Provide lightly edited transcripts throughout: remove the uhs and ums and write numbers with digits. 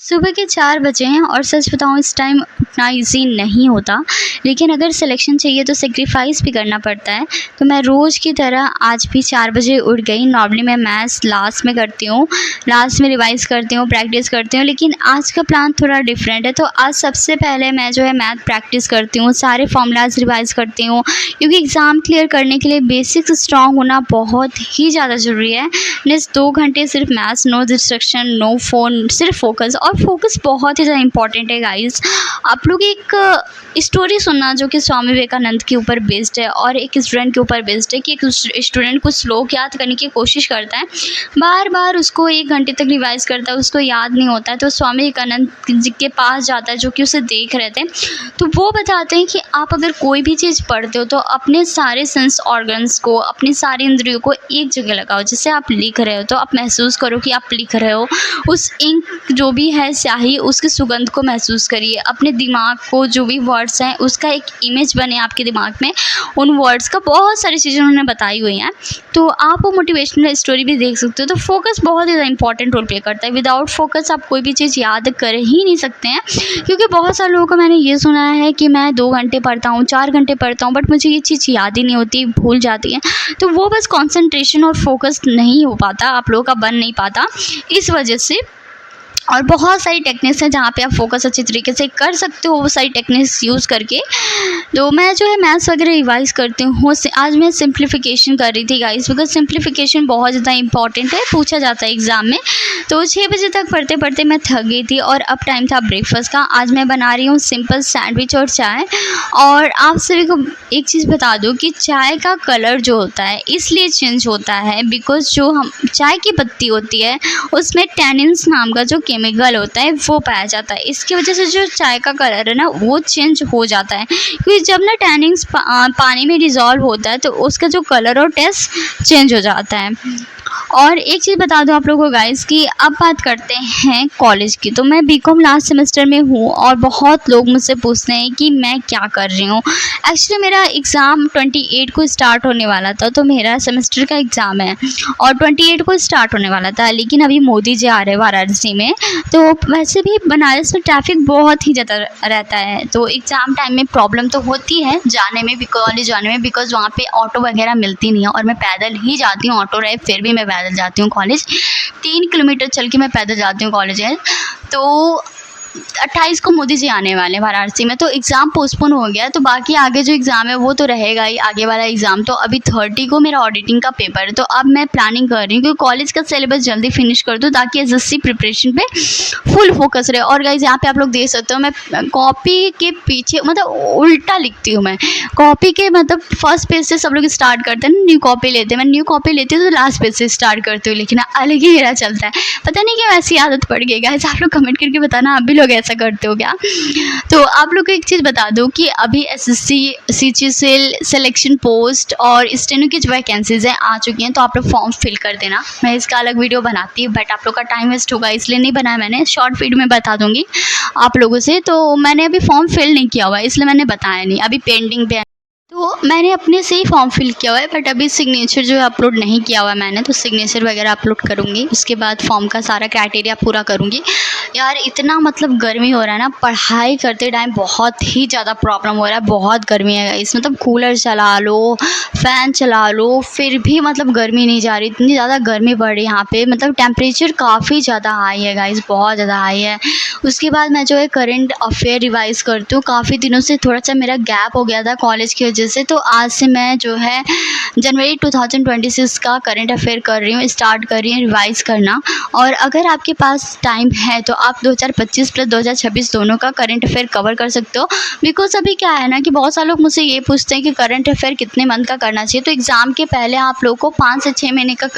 सुबह के 4 बजे हैं और सच बताऊँ इस टाइम उठना ईज़ी नहीं होता, लेकिन अगर सिलेक्शन चाहिए तो सैक्रिफ़ाइस भी करना पड़ता है। तो मैं रोज़ की तरह आज भी 4 बजे उठ गई। नॉर्मली मैं मैथ्स लास्ट में करती हूँ, लास्ट में रिवाइज़ करती हूँ, प्रैक्टिस करती हूँ, लेकिन आज का प्लान थोड़ा डिफरेंट है। तो आज सबसे पहले मैं जो है मैथ प्रैक्टिस करती हूँ, सारे फ़ॉर्मूलाज़ रिवाइज़ करती हूँ, क्योंकि एग्ज़ाम क्लियर करने के लिए बेसिक्स स्ट्रॉन्ग होना बहुत ही ज़्यादा ज़रूरी है। नेक्स्ट 2 घंटे सिर्फ maths, no distraction, no phone, सिर्फ फ़ोकस। और फ़ोकस बहुत ही ज़्यादा इंपॉर्टेंट है गाइज़। आप लोग एक स्टोरी सुनना जो कि स्वामी विवेकानंद के ऊपर बेस्ड है और एक स्टूडेंट के ऊपर बेस्ड है कि एक स्टूडेंट कुछ श्लोक याद करने की कोशिश करता है, बार-बार उसको 1 घंटे तक रिवाइज़ करता है, उसको याद नहीं होता है, तो स्वामी विवेकानंद जी के पास जाता है जो कि उसे देख रहे थे। तो वो बताते हैं कि आप अगर कोई भी चीज़ पढ़ते हो तो अपने सारे सेंस ऑर्गन्स को, अपनी सारी इंद्रियों को एक जगह लगाओ। जैसे आप लिख रहे हो तो आप महसूस करो कि आप लिख रहे हो, उस इंक जो भी है स्याही उसकी सुगंध को महसूस करिए। अपने दिमाग को जो भी वर्ड्स हैं उसका एक इमेज बने आपके दिमाग में, उन वर्ड्स का बहुत सारी चीज़ें उन्होंने बताई हुई हैं। तो आप वो मोटिवेशनल स्टोरी भी देख सकते हो। तो फोकस बहुत ज़्यादा इंपॉर्टेंट रोल प्ले करता है। विदाउट फोकस आप कोई भी चीज़ याद कर ही नहीं सकते हैं, क्योंकि बहुत सारे लोगों को मैंने ये सुना है कि मैं 2 घंटे पढ़ता हूँ, 4 घंटे पढ़ता हूँ, बट मुझे ये चीज़ याद ही नहीं होती, भूल जाती है। तो वो बस कंसंट्रेशन और फोकस नहीं हो पाता, आप लोगों का बन नहीं पाता इस वजह से। और बहुत सारी टेक्निक्स हैं जहाँ पे आप फोकस अच्छी तरीके से कर सकते हो, वो सारी टेक्निक्स यूज़ करके। तो मैं जो है मैथ्स वगैरह रिवाइज़ करती हूँ। आज मैं सिंप्लीफिकेशन कर रही थी गाइस, बिकॉज सिंप्लीफिकेशन बहुत ज़्यादा इंपॉर्टेंट है, पूछा जाता है एग्ज़ाम में। तो 6 बजे तक पढ़ते पढ़ते मैं थक गई थी और अब टाइम था ब्रेकफास्ट का। आज मैं बना रही हूँ सिंपल सैंडविच और चाय। और आप सभी को एक चीज़ बता दूँ कि चाय का कलर जो होता है इसलिए चेंज होता है बिकॉज जो हम चाय की पत्ती होती है उसमें टैनिन्स नाम का जो केमिकल होता है वो पाया जाता है। इसकी वजह से जो चाय का कलर है ना वो चेंज हो जाता है, क्योंकि जब ना टैनिन्स पानी में डिज़ोल्व होता है तो उसका जो कलर और टेस्ट चेंज हो जाता है। और एक चीज़ बता दूं आप लोगों को गाइस कि अब बात करते हैं कॉलेज की। तो मैं बीकॉम लास्ट सेमेस्टर में हूँ और बहुत लोग मुझसे पूछते हैं कि मैं क्या कर रही हूँ। एक्चुअली मेरा एग्ज़ाम 28 को स्टार्ट होने वाला था, तो मेरा सेमेस्टर का एग्ज़ाम है और 28 को स्टार्ट होने वाला था, लेकिन अभी मोदी जी आ रहे हैं वाराणसी में। तो वैसे भी बनारस में ट्रैफिक बहुत ही ज़्यादा रहता है, तो एग्ज़ाम टाइम में प्रॉब्लम तो होती है जाने में भी, कॉलेज जाने में, बिकॉज वहाँ पे ऑटो वगैरह मिलती नहीं है और मैं पैदल ही जाती हूँ। ऑटो रहे फिर भी मैं पैदल जाती हूँ कॉलेज, 3 किलोमीटर चल के मैं पैदल जाती हूँ कॉलेज है। तो 28 को मोदी जी आने वाले हैं वाराणसी में, तो एग्ज़ाम पोस्टपोन हो गया। तो बाकी आगे जो एग्ज़ाम है वो तो रहेगा ही, आगे वाला एग्ज़ाम। तो अभी 30 को मेरा ऑडिटिंग का पेपर है, तो अब मैं प्लानिंग कर रही हूँ कि कॉलेज का सिलेबस जल्दी फिनिश कर दूँ ताकि एसएससी प्रिपरेशन पे फुल फोकस रहे। और गाइस यहाँ पे आप लोग देख सकते हो मैं कॉपी के पीछे मतलब उल्टा लिखती हूँ। मैं कॉपी के मतलब फर्स्ट पेज से सब लोग स्टार्ट करते हैं, न्यू कॉपी लेते हैं, मैं न्यू कॉपी लेती हूँ तो लास्ट पेज से स्टार्ट करती हूँ लिखना, अलग ही मेरा चलता है। पता नहीं क्यों ऐसी आदत पड़ गई गाइस, आप लोग कमेंट करके बताना आप भी लोग ऐसा करते हो क्या। तो आप लोग को एक चीज़ बता दूं कि अभी एसएससी, सीजीएल सिलेक्शन पोस्ट और स्टेनो की जो वैकेंसीज हैं आ चुकी हैं, तो आप लोग फॉर्म फिल कर देना। मैं इसका अलग वीडियो बनाती हूँ, बट आप लोग का टाइम वेस्ट होगा इसलिए नहीं बनाया मैंने, शॉर्ट वीडियो में बता दूंगी आप लोगों से। तो मैंने अभी फॉर्म फिल नहीं किया हुआ है इसलिए मैंने बताया नहीं, अभी पेंडिंग पे है। तो मैंने अपने से ही फॉर्म फिल किया हुआ है, बट अभी सिग्नेचर जो है अपलोड नहीं किया हुआ है मैंने, तो सिग्नेचर वगैरह अपलोड करूँगी, उसके बाद फॉर्म का सारा क्राइटेरिया पूरा करूँगी। यार इतना मतलब गर्मी हो रहा है ना, पढ़ाई करते टाइम बहुत ही ज़्यादा प्रॉब्लम हो रहा है, बहुत गर्मी है गाइस। मतलब कूलर चला लो, फ़ैन चला लो, फिर भी मतलब गर्मी नहीं जा रही, इतनी ज़्यादा गर्मी बढ़ रही है यहाँ पे। मतलब टेम्परेचर काफ़ी ज़्यादा हाई है गाइस, बहुत ज़्यादा हाई है। उसके बाद मैं जो है करंट अफेयर रिवाइज़ करती हूँ। काफ़ी दिनों से थोड़ा सा मेरा गैप हो गया था कॉलेज की वजह से, तो आज से मैं जो है जनवरी 2026 का करंट अफेयर कर रही हूँ, स्टार्ट कर रही हूँ रिवाइज़ करना। और अगर आपके पास टाइम है तो आप 2025 प्लस 2026 दोनों का करंट अफेयर कवर कर सकते हो। बिकॉज अभी क्या है ना कि बहुत सारे लोग मुझसे ये पूछते हैं कि करंट अफेयर कितने मंथ का करना चाहिए। तो एग्ज़ाम के पहले आप लोग को 5 से 6 महीने का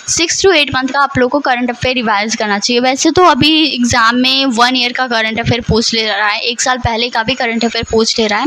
6 to 8 मंथ का आप लोग को करंट अफेयर रिवाइज़ करना चाहिए। वैसे तो अभी एग्ज़ाम में 1 ईयर का करंट अफेयर पूछ ले रहा है, 1 साल पहले का भी करंट अफेयर पूछ ले रहा है,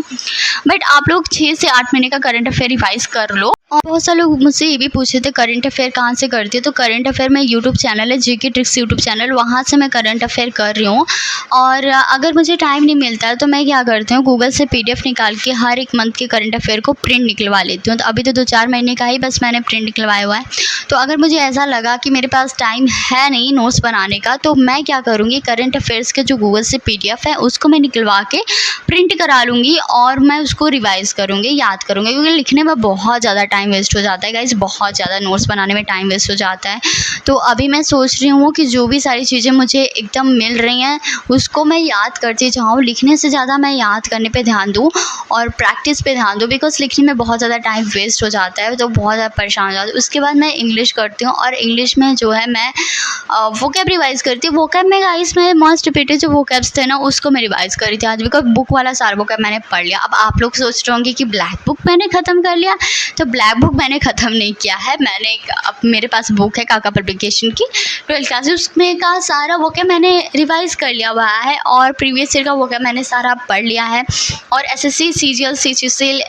बट आप लोग 6 से 8 महीने का करंट अफेयर रिवाइज़ कर लो। और बहुत सारे लोग मुझसे ये भी पूछे थे करंट अफेयर कहाँ से करती है, तो करंट अफेयर में यूट्यूब चैनल है जीके ट्रिक्स यूट्यूब चैनल, वहाँ से मैं करंट अफेयर कर रही हूँ। और अगर मुझे टाइम नहीं मिलता है तो मैं क्या करती हूँ, गूगल से PDF निकाल के हर एक मंथ के करंट अफेयर को प्रिंट निकलवा लेती हूँ। तो अभी तो 2-4 महीने का ही बस मैंने प्रिंट निकलवाया हुआ है। तो अगर मुझे ऐसा लगा कि मेरे पास टाइम है नहीं नोट्स बनाने का, तो मैं क्या करूँगी, करंट अफेयर्स के जो गूगल से PDF है उसको मैं निकलवा के प्रिंट करा लूँगी और मैं उसको रिवाइज़ करूँगी, याद करूँगी, क्योंकि लिखने में बहुत ज़्यादा टाइम वेस्ट हो जाता है गाइस, बहुत ज़्यादा नोट्स बनाने में टाइम वेस्ट हो जाता है। तो अभी मैं सोच रही हूँ कि जो भी सारी चीज़ें मुझे एकदम मिल रही हैं उसको मैं याद करती जाऊँ, लिखने से ज़्यादा मैं याद करने पे ध्यान दूँ और प्रैक्टिस पे ध्यान दूँ, बिकॉज़ लिखने में बहुत ज़्यादा टाइम वेस्ट हो जाता है, तो बहुत ज़्यादा परेशान हो जाती हूँ। उसके बाद मैं इंग्लिश करती हूँ और इंग्लिश में जो है मैं वोकैब रिवाइज़ करती हूँ। वोकैब में गाइस मैं मस्ट रिपीटेड जो वोकैब्स थे ना उसको मैं रिवाइज़ कर रही थी आज, बिकॉज़ बुक वाला सारा वोकैब मैंने पढ़ लिया। अब आप लोग सोच रहे होंगे कि ब्लैक बुक मैंने ख़त्म कर लिया, तो ब्लैक बुक मैंने ख़त्म नहीं किया है। मैंने अब मेरे पास बुक है काका पब्लिकेशन की 12th क्लास, उसमें का सारा वोकैब मैंने रिवाइज़ कर लिया हुआ है और प्रीवियस ईयर का वोकैब मैंने सारा पढ़ लिया है। और SSC CGL CGL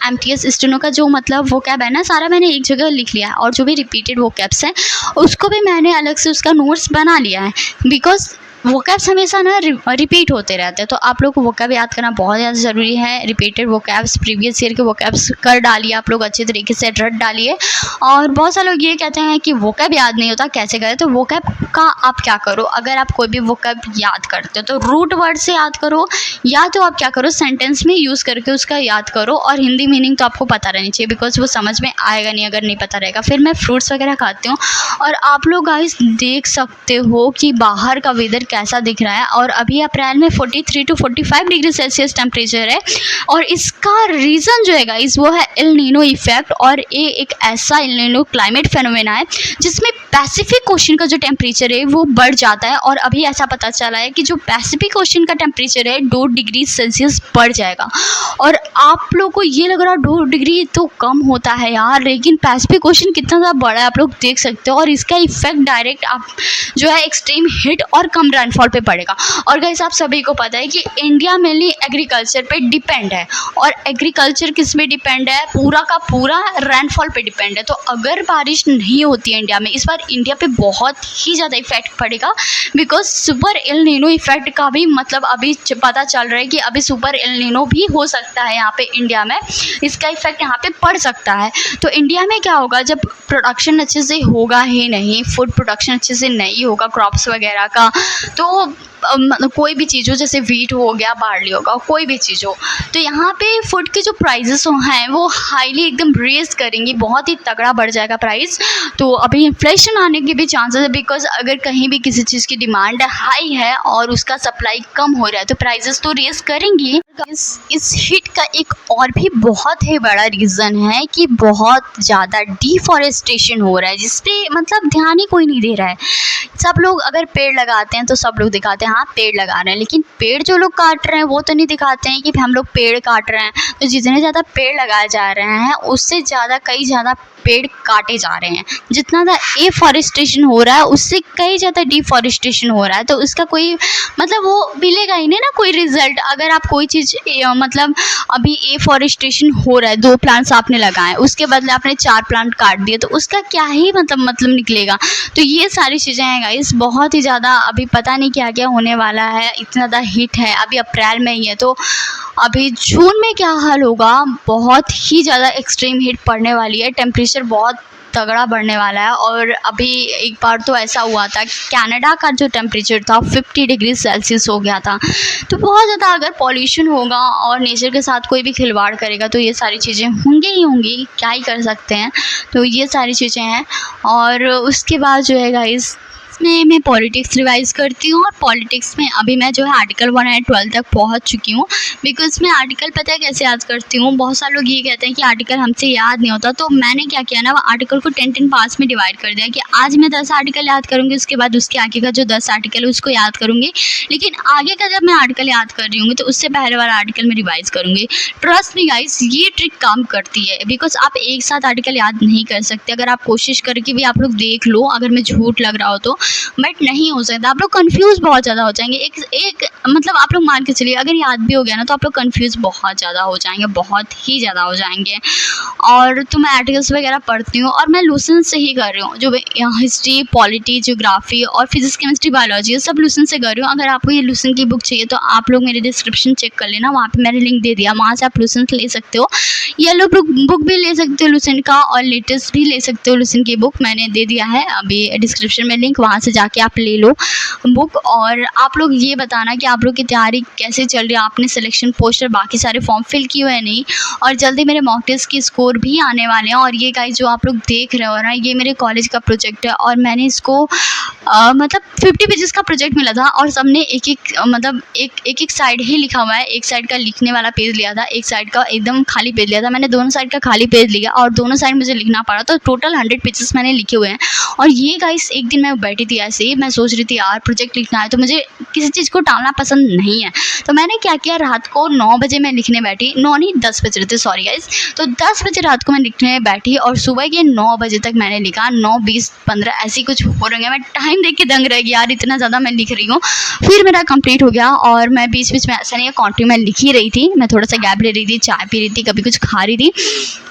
MTS steno का जो मतलब वोकैब है ना सारा मैंने एक जगह लिख लिया है, और जो भी रिपीटेड वोकैब्स हैं उसको भी मैंने अलग से उसका नोट्स बना लिया है, बिकॉज़ वोकैब्स हमेशा ना रिपीट होते रहते हैं। तो आप लोग को वोकैब याद करना बहुत ज़्यादा ज़रूरी है। रिपीटेड वोकैब्स, प्रीवियस ईयर के वोकैब्स कर डालिए आप लोग, अच्छे तरीके से रट डालिए। और बहुत सारे लोग ये कहते हैं कि वोकैब याद नहीं होता, कैसे करें, तो वोकैब का आप क्या करो, अगर आप कोई भी वोकैब याद करते हो तो रूट वर्ड से याद करो, या तो आप क्या करो सेंटेंस में यूज़ करके उसका याद करो। और हिंदी मीनिंग तो आपको पता रहनी चाहिए, बिकॉज वो समझ में आएगा नहीं अगर नहीं पता रहेगा। फिर मैं फ्रूट्स वगैरह खाती हूँ और आप लोग गाइस देख सकते हो कि बाहर का वेदर कैसा दिख रहा है। और अभी अप्रैल में 43 to 45 डिग्री सेल्सियस टेम्परेचर है, और इसका रीज़न जो है गाइस वो है एल नीनो इफेक्ट। और ये एक ऐसा एल नीनो क्लाइमेट फेनोमेना है जिसमें पैसिफिक ओशन का जो टेम्परेचर है वो बढ़ जाता है। और अभी ऐसा पता चला है कि जो पैसिफिक ओशन का टेम्परेचर है 2 डिग्री सेल्सियस बढ़ जाएगा। और आप लोग को ये लग रहा है 2 डिग्री तो कम होता है यार, लेकिन पैसिफिक ओशन कितना ज़्यादा बड़ा है आप लोग देख सकते हो। और इसका इफेक्ट डायरेक्ट आप जो है एक्सट्रीम हीट और कम रेनफॉल पे पड़ेगा। और गाइस आप सभी को पता है कि इंडिया मेनली एग्रीकल्चर पे डिपेंड है, और एग्रीकल्चर किस पे डिपेंड है, पूरा का पूरा रेनफॉल पे डिपेंड है। तो अगर बारिश नहीं होती है इंडिया में इस बार, इंडिया पे बहुत ही ज़्यादा इफेक्ट पड़ेगा, because super El Nino effect का भी मतलब अभी पता चल रहा है कि अभी सुपर एल नीनो भी हो सकता है यहाँ पे इंडिया में, इसका इफेक्ट यहाँ पे पड़ सकता है। तो इंडिया में क्या होगा, जब प्रोडक्शन अच्छे से होगा ही नहीं, फूड प्रोडक्शन अच्छे से नहीं होगा क्रॉप्स वगैरह का, तो कोई भी चीज़ हो, जैसे वीट हो गया, बार्ली होगा, कोई भी चीज़ हो, तो यहाँ पे फूड के जो प्राइजेस हैं वो हाईली एकदम रेज करेंगी, बहुत ही तगड़ा बढ़ जाएगा प्राइस। तो अभी इन्फ्लेशन आने के भी चांसेस है, बिकॉज अगर कहीं भी किसी चीज़ की डिमांड हाई है और उसका सप्लाई कम हो रहा है तो प्राइजेस तो रेज करेंगी। इस हिट का एक और भी बहुत ही बड़ा रीज़न है कि बहुत ज़्यादा डिफॉरेस्टेशन हो रहा है, जिसपे मतलब ध्यान ही कोई नहीं दे रहा है। सब लोग अगर पेड़ लगाते हैं तो सब लोग दिखाते हैं हाँ पेड़ लगा रहे हैं, लेकिन पेड़ जो लोग काट रहे हैं वो तो नहीं दिखाते हैं कि हम लोग पेड़ काट रहे हैं। तो जितने ज़्यादा पेड़ लगाए जा रहे हैं उससे ज़्यादा कई ज़्यादा पेड़ काटे जा रहे हैं। जितना ज़्यादा एफॉरेस्टेशन हो रहा है उससे कई ज़्यादा डिफॉरेस्टेशन हो रहा है। तो उसका कोई मतलब वो मिलेगा ही नहीं ना कोई रिजल्ट। अगर आप कोई चीज़ मतलब अभी एफॉरेस्टेशन हो रहा है, 2 प्लांट्स आपने लगाए, उसके बदले आपने 4 प्लांट काट दिए, तो उसका क्या ही मतलब निकलेगा। तो ये सारी चीज़ें हैं गाइस, बहुत ही ज़्यादा अभी पता नहीं क्या क्या होने वाला है। इतना ज़्यादा हीट है, अभी अप्रैल में ही है, तो अभी जून में क्या हाल होगा, बहुत ही ज़्यादा एक्सट्रीम हीट पड़ने वाली है, टेम्परेचर बहुत तगड़ा बढ़ने वाला है। और अभी एक बार तो ऐसा हुआ था कि कनाडा का जो टेम्परेचर था 50 डिग्री सेल्सियस हो गया था। तो बहुत ज़्यादा अगर पॉल्यूशन होगा और नेचर के साथ कोई भी खिलवाड़ करेगा तो ये सारी चीज़ें होंगी ही होंगी, क्या ही कर सकते हैं। तो ये सारी चीज़ें हैं। और उसके बाद जो है गाइस इसमें मैं पॉलिटिक्स रिवाइज़ करती हूँ, और पॉलिटिक्स में अभी मैं जो है आर्टिकल 1 and 12 तक पहुँच चुकी हूँ। बिकॉज मैं आर्टिकल पता है कैसे याद करती हूँ, बहुत सारे लोग ये कहते हैं कि आर्टिकल हमसे याद नहीं होता, तो मैंने क्या किया ना, वो आर्टिकल को 10 पार्ट्स में डिवाइड कर दिया कि आज मैं 10 आर्टिकल याद करूँगी, उसके बाद उसके आगे का जो 10 आर्टिकल है उसको याद करूँगी, लेकिन आगे का जब मैं आर्टिकल याद कर रही हूँगी तो उससे पहले वाला आर्टिकल में रिवाइज़ करूँगी। ट्रस्ट मी गाइस, ये ट्रिक काम करती है, बिकॉज आप एक साथ आर्टिकल याद नहीं कर सकते। अगर आप कोशिश करके भी आप लोग देख लो, अगर मैं झूठ लग रहा हो तो, बट नहीं हो सकता, आप लोग कंफ्यूज बहुत ज़्यादा हो जाएंगे। एक मतलब आप लोग मान के चलिए, अगर याद भी हो गया ना तो आप लोग कंफ्यूज बहुत ज़्यादा हो जाएंगे, बहुत ही ज़्यादा हो जाएंगे। और तो मैं आर्टिकल्स वगैरह पढ़ती हूँ और मैं लूसेंट से ही कर रही हूँ, जो हिस्ट्री, पॉलिटी, ज्योग्राफी और फिजिक्स, केमिस्ट्री, बायोलॉजी, ये सब लूसेंट से कर रही हूँ। अगर आपको ये लूसेंट की बुक चाहिए तो आप लोग मेरे डिस्क्रिप्शन चेक कर लेना, वहाँ पे मैंने लिंक दे दिया, वहाँ से आप लूसेंट ले सकते हो। येलो बुक भी ले सकते हो लूसेंट का, और लेटेस्ट भी ले सकते हो लूसेंट की बुक, मैंने दे दिया है अभी डिस्क्रिप्शन में लिंक, वहाँ से जाके आप ले लो बुक। और आप लोग ये बताना कि आप लोग की तैयारी कैसे चल रही है, आपने सिलेक्शन पोस्टर बाकी सारे फॉर्म फिल किए हुए नहीं। और जल्दी मेरे मॉक टेस्ट की स्कोर भी आने वाले हैं। और ये गाइस जो आप लोग देख रहे हो ना, ये मेरे कॉलेज का प्रोजेक्ट है और मैंने इसको मतलब 50 पेजेस का प्रोजेक्ट मिला था और सबने एक साइड ही लिखा हुआ है। एक साइड का लिखने वाला पेज लिया था, एक साइड का एकदम खाली पेज लिया था। मैंने दोनों साइड का खाली पेज लिया और दोनों साइड मुझे लिखना पड़ा, तो टोटल 100 पेजेस मैंने लिखे हुए हैं। और ये गाइस एक दिन मैं बैठी थी ऐसे ही, मैं सोच रही थी यार प्रोजेक्ट लिखना है, तो मुझे किसी चीज़ को टालना पसंद नहीं है। तो मैंने क्या किया, रात को 9 बजे मैं लिखने बैठी, 9 नहीं 10 बज रहे थे, सॉरी गाइस। तो 10 बजे रात को मैं लिखने बैठी और सुबह के 9 बजे तक मैंने लिखा। 9, 20, 15 ऐसी कुछ हो रही है, मैं टाइम देख के दंग रह गई यार, इतना ज़्यादा मैं लिख रही हूँ। फिर मेरा कंप्लीट हो गया और मैं बीच बीच में ऐसा नहीं है कॉन्टिन्यू मैं लिख ही रही थी, मैं थोड़ा सा गैप ले रही थी, चाय पी रही थी, कभी कुछ खा रही थी।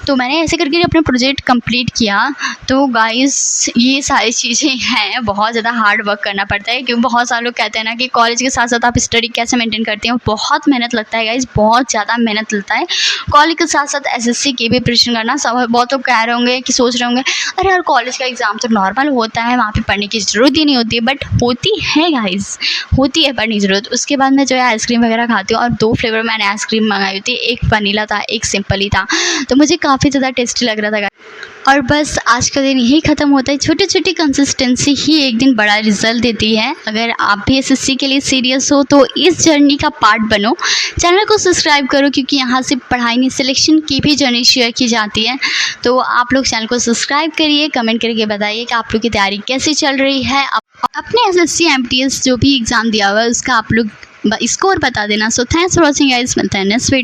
तो मैंने ऐसे करके अपना प्रोजेक्ट कंप्लीट किया। तो गाइस ये सारी चीज़ें हैं, बहुत ज़्यादा हार्ड वर्क करना पड़ता है, क्योंकि बहुत सारे लोग कहते हैं ना कि कॉलेज के साथ साथ आप स्टडी कैसे मेंटेन करते हैं। बहुत मेहनत लगता है गाइस, बहुत ज़्यादा मेहनत लगता है। कॉलेज के साथ साथ एसएससी की भी प्रिपरेशन करना। सब बहुत लोग कह रहे होंगे कि सोच रहे होंगे अरे यार कॉलेज का एग्ज़ाम तो नॉर्मल होता है, वहाँ पे पढ़ने की ज़रूरत ही नहीं होती है। बट होती है गाइस, होती है पढ़ने की ज़रूरत। उसके बाद मैं जो है आइसक्रीम वगैरह खाती हूँ और 2 फ्लेवर मैंने आइसक्रीम मंगाई थी, एक वनीला था, एक सिंपल ही था, तो मुझे काफ़ी ज़्यादा टेस्टी लग रहा था। और बस आज का दिन यही ख़त्म होता है। छोटी छोटी कंसिस्टेंसी ही एक दिन बड़ा रिजल्ट देती है। अगर आप भी एसएससी के लिए सीरियस हो तो इस जर्नी का पार्ट बनो, चैनल को सब्सक्राइब करो, क्योंकि यहाँ से पढ़ाई नहीं सिलेक्शन की भी जर्नी शेयर की जाती है। तो आप लोग चैनल को सब्सक्राइब करिए, कमेंट करके बताइए कि आप लोग की तैयारी कैसी चल रही है। अपने एसएससी एमटीएस जो भी एग्ज़ाम दिया हुआ है उसका आप लोग स्कोर बता देना। So thanks for watching guys, मिलते हैं नेक्स्ट वीडियो।